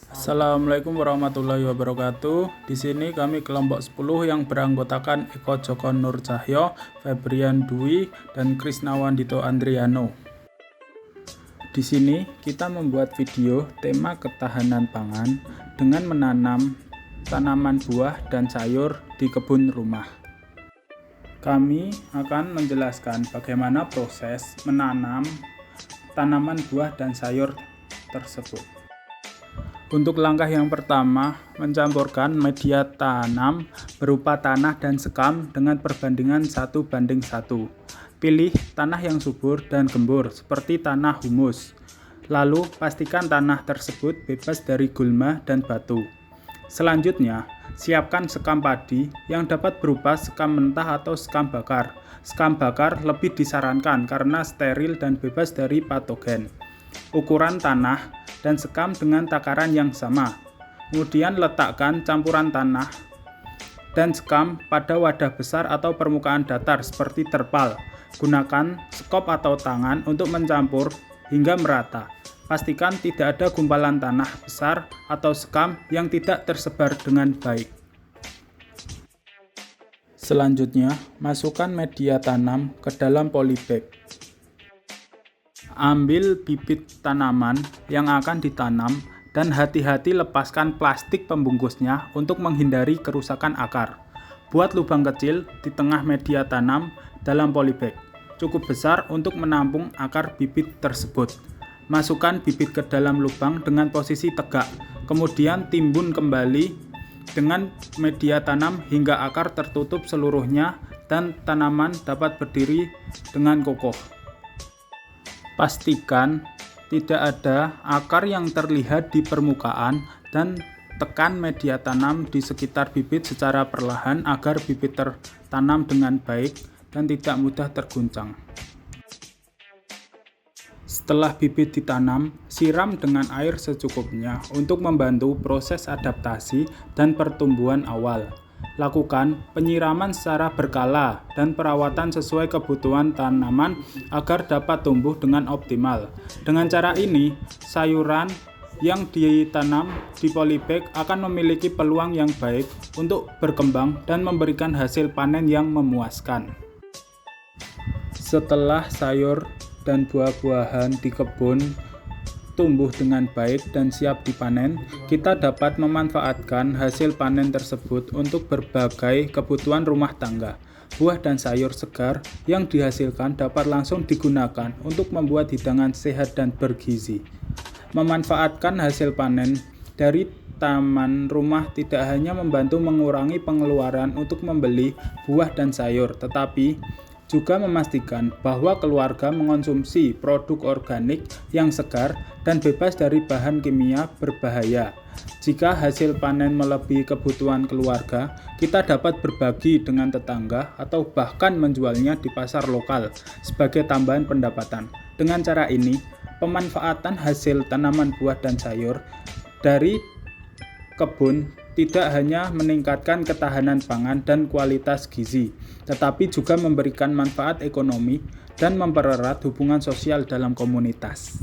Assalamualaikum warahmatullahi wabarakatuh. Di sini kami kelompok 10 yang beranggotakan Eko Joko Nur Cahyo, Febrian Dwi, dan Krisnawandito Andriano. Di sini kita membuat video tema ketahanan pangan dengan menanam tanaman buah dan sayur di kebun rumah. Kami akan menjelaskan bagaimana proses menanam tanaman buah dan sayur tersebut. Untuk langkah yang pertama, mencampurkan media tanam berupa tanah dan sekam dengan perbandingan 1:1. Pilih tanah yang subur dan gembur seperti tanah humus. Lalu pastikan tanah tersebut bebas dari gulma dan batu. Selanjutnya, siapkan sekam padi yang dapat berupa sekam mentah atau sekam bakar. Sekam bakar lebih disarankan karena steril dan bebas dari patogen. Ukuran tanah dan sekam dengan takaran yang sama. Kemudian letakkan campuran tanah dan sekam pada wadah besar atau permukaan datar seperti terpal. Gunakan skop atau tangan untuk mencampur hingga merata. Pastikan tidak ada gumpalan tanah besar atau sekam yang tidak tersebar dengan baik. Selanjutnya, masukkan media tanam ke dalam polybag. Ambil bibit tanaman yang akan ditanam dan hati-hati lepaskan plastik pembungkusnya untuk menghindari kerusakan akar. Buat lubang kecil di tengah media tanam dalam polybag, cukup besar untuk menampung akar bibit tersebut. Masukkan bibit ke dalam lubang dengan posisi tegak, kemudian timbun kembali dengan media tanam hingga akar tertutup seluruhnya dan tanaman dapat berdiri dengan kokoh. Pastikan tidak ada akar yang terlihat di permukaan dan tekan media tanam di sekitar bibit secara perlahan agar bibit tertanam dengan baik dan tidak mudah terguncang. Setelah bibit ditanam, siram dengan air secukupnya untuk membantu proses adaptasi dan pertumbuhan awal. Lakukan penyiraman secara berkala dan perawatan sesuai kebutuhan tanaman agar dapat tumbuh dengan optimal. Dengan cara ini, sayuran yang ditanam di polybag akan memiliki peluang yang baik untuk berkembang dan memberikan hasil panen yang memuaskan. Setelah sayur dan buah-buahan di kebun tumbuh dengan baik dan siap dipanen, kita dapat memanfaatkan hasil panen tersebut untuk berbagai kebutuhan rumah tangga. Buah dan sayur segar yang dihasilkan dapat langsung digunakan untuk membuat hidangan sehat dan bergizi. Memanfaatkan hasil panen dari taman rumah tidak hanya membantu mengurangi pengeluaran untuk membeli buah dan sayur, tetapi juga memastikan bahwa keluarga mengonsumsi produk organik yang segar dan bebas dari bahan kimia berbahaya. Jika hasil panen melebihi kebutuhan keluarga, kita dapat berbagi dengan tetangga atau bahkan menjualnya di pasar lokal sebagai tambahan pendapatan. Dengan cara ini, pemanfaatan hasil tanaman buah dan sayur dari kebun tidak hanya meningkatkan ketahanan pangan dan kualitas gizi, tetapi juga memberikan manfaat ekonomi dan mempererat hubungan sosial dalam komunitas.